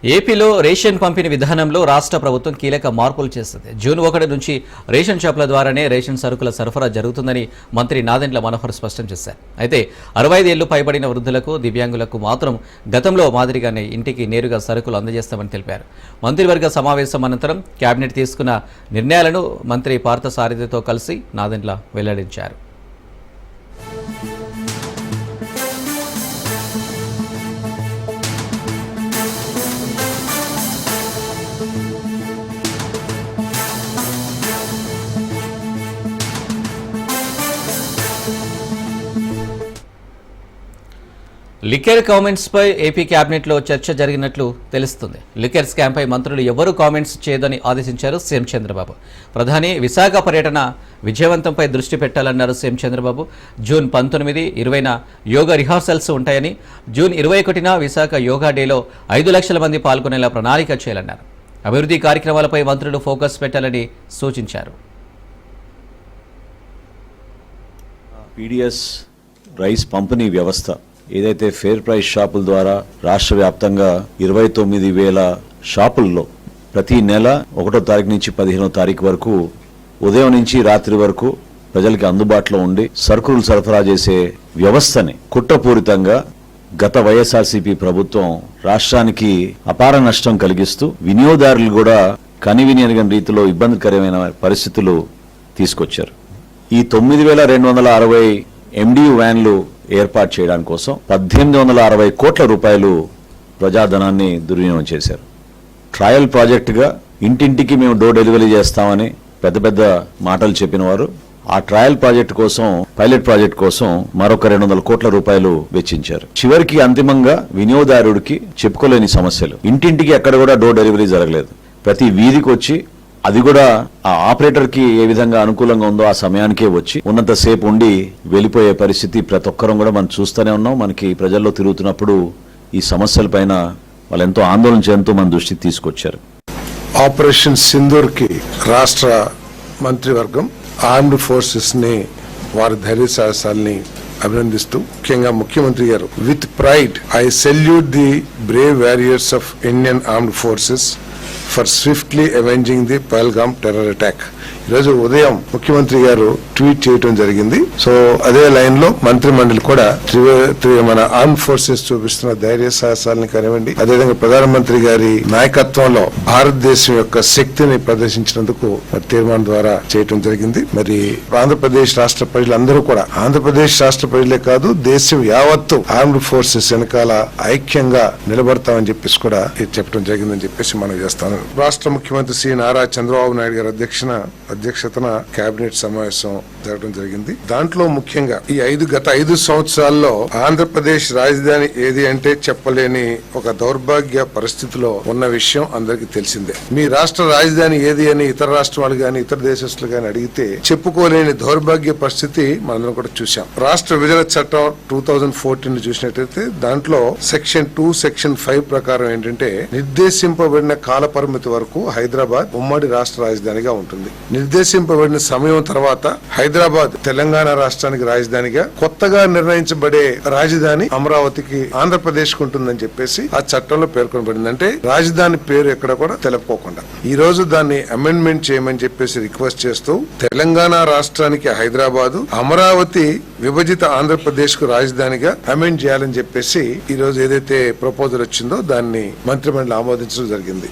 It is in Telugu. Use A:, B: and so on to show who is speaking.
A: ఏపీలో రేషన్ పంపిణీ విధానంలో రాష్ట్ర ప్రభుత్వం కీలక మార్పులు చేస్తుంది. జూన్ 1 నుంచి రేషన్ షాపుల ద్వారానే రేషన్ సరుకుల సరఫరా జరుగుతుందని మంత్రి నాదెండ్ల మనోహర్ స్పష్టం చేశారు. అయితే 65 ఏళ్లు పైబడిన వృద్ధులకు, దివ్యాంగులకు మాత్రం గతంలో మాదిరిగానే ఇంటికి నేరుగా సరుకులు అందజేస్తామని తెలిపారు. మంత్రివర్గ సమావేశం అనంతరం కేబినెట్ తీసుకున్న నిర్ణయాలను మంత్రి పార్థసారథితో కలిసి నాదెండ్ల వెల్లడించారు. లిక్కర్ కామెంట్స్పై ఏపీ క్యాబినెట్లో చర్చ జరిగినట్లు తెలుస్తుంది. లిక్కర్ స్కామ్పై మంత్రులు ఎవరూ కామెంట్స్ చేయదని ఆదేశించారు సీఎం చంద్రబాబు. ప్రధాని విశాఖ పర్యటన విజయవంతంపై దృష్టి పెట్టాలన్నారు సీఎం చంద్రబాబు. జూన్ 19, 20న యోగా రిహార్సల్స్ ఉంటాయని, జూన్ 21న విశాఖ యోగా డేలో 5 లక్షల మంది పాల్గొనేలా ప్రణాళిక చేయాలన్నారు. అభివృద్ధి కార్యక్రమాలపై మంత్రులు ఫోకస్ పెట్టాలని సూచించారు.
B: పీడీఎస్ రైస్ పంపిణీ వ్యవస్థ ఏదైతే ఫేర్ ప్రైస్ షాపుల ద్వారా రాష్ట్ర వ్యాప్తంగా 29,000 షాపుల్లో ప్రతి నెల 1వ తారీఖు నుంచి 15వ తారీఖు వరకు ఉదయం నుంచి రాత్రి వరకు ప్రజలకి అందుబాటులో ఉండి సరుకులు సరఫరా చేసే వ్యవస్థని కుట్రపూరితంగా గత వైఎస్ఆర్సీపీ ప్రభుత్వం రాష్ట్రానికి అపార నష్టం కలిగిస్తూ వినియోగదారులు కూడా కనివినియని రీతిలో ఇబ్బందికరమైన పరిస్థితులు తీసుకొచ్చారు. ఈ 9,260 ఎండియు వ్యాన్లు ఏర్పాటు చేయడానికి కోసం 1,860 కోట్ల రూపాయలు ప్రజాధనాన్ని దుర్వినియోగం చేశారు. ట్రయల్ ప్రాజెక్టుగా ఇంటింటికి మేము డోర్ డెలివరీ చేస్తామని పెద్ద పెద్ద మాటలు చెప్పిన వారు ఆ ట్రయల్ ప్రాజెక్టు కోసం, పైలట్ ప్రాజెక్టు కోసం మరొక 200 కోట్ల రూపాయలు వెచ్చించారు. చివరికి అంతిమంగా వినియోగదారుడికి చెప్పుకోలేని సమస్యలు. ఇంటింటికి ఎక్కడ కూడా డోర్ డెలివరీ జరగలేదు. ప్రతి వీధికి వచ్చి అది కూడా ఆ ఆపరేటర్ కి ఏ విధంగా అనుకూలంగా ఉందో ఆ సమయానికే వచ్చి ఉన్నంతసేపు ఉండి వెళ్ళిపోయే పరిస్థితి ప్రతి ఒక్కరం కూడా మనం చూస్తూనే ఉన్నాం. మనకి ప్రజల్లో తిరుగుతున్నప్పుడు ఈ సమస్యలపైన వాళ్ళు ఎంతో ఆందోళన చెందుతూ మన దృష్టికి తీసుకొచ్చారు.
C: ఆపరేషన్ సింధూర్ కి రాష్ట్ర మంత్రివర్గం ఆర్మ్డ్ ఫోర్సెస్ ని వారి ధైర్య సాహసాలని అభినందిస్తూ ముఖ్యంగా ముఖ్యమంత్రి గారు with pride I salute the brave warriors of Indian armed forces for swiftly avenging the Pahalgam terror attack. ఈరోజు ఉదయం ముఖ్యమంత్రి గారు ట్వీట్ చేయడం జరిగింది. సో అదే లైన్ లో మంత్రి మండలి కూడా మన ఆర్మ్ ఫోర్సెస్ చూపిస్తున్న ధైర్య సాహసాలని కానివ్వండి, అదేవిధంగా ప్రధానమంత్రి గారి నాయకత్వంలో భారతదేశం యొక్క శక్తిని ప్రదర్శించినందుకు తీర్మానం ద్వారా చేయడం జరిగింది. మరి ఆంధ్రప్రదేశ్ రాష్ట్ర ప్రజలందరూ కూడా, ఆంధ్రప్రదేశ్ రాష్ట్ర ప్రజలే కాదు దేశం యావత్తు ఆర్మ్డ్ ఫోర్సెస్ వెనకాల ఐక్యంగా నిలబడతామని చెప్పేసి కూడా చెప్పడం జరిగిందని చెప్పేసి మనం చేస్తాను. రాష్ట్ర ముఖ్యమంత్రి శ్రీ నారా చంద్రబాబు నాయుడు గారి అధ్యక్షతన కేబినెట్ సమావేశం జరగడం జరిగింది. దాంట్లో ముఖ్యంగా ఈ గత 5 సంవత్సరాల్లో ఆంధ్రప్రదేశ్ రాజధాని ఏది అంటే చెప్పలేని ఒక దౌర్భాగ్య పరిస్థితిలో ఉన్న విషయం అందరికీ తెలిసిందే. మీ రాష్ట్ర రాజధాని ఏది అని ఇతర రాష్ట్రాలు గాని ఇతర దేశస్తులు గాని అడిగితే చెప్పుకోలేని దౌర్భాగ్య పరిస్థితి మనందరం కూడా చూసాం. రాష్ట్ర విభజన చట్టం 2014 చూసినట్లయితే దాంట్లో సెక్షన్ 2, సెక్షన్ 5 ప్రకారం ఏంటంటే నిర్దేశింపబడిన కాల పరిమితి వరకు హైదరాబాద్ ఉమ్మడి రాష్ట్ర రాజధానిగా ఉంటుంది. నిర్దేశింపబడిన సమయం తర్వాత హైదరాబాద్ తెలంగాణ రాష్ట్రానికి రాజధానిగా, కొత్తగా నిర్ణయించబడే రాజధాని అమరావతికి ఆంధ్రప్రదేశ్ కు ఉంటుందని చెప్పేసి ఆ చట్టంలో పేర్కొనబడింది. అంటే రాజధాని పేరు ఎక్కడ కూడా తెలుపుకోకుండా ఈ రోజు దాన్ని అమెండ్మెంట్ చేయమని చెప్పేసి రిక్వెస్ట్ చేస్తూ తెలంగాణ రాష్ట్రానికి హైదరాబాద్, అమరావతి విభజిత ఆంధ్రప్రదేశ్ కు రాజధానిగా అమెండ్ చేయాలని చెప్పేసి ఈ రోజు ఏదైతే ప్రపోజల్ వచ్చిందో దాన్ని మంత్రిమండలి ఆమోదించడం జరిగింది.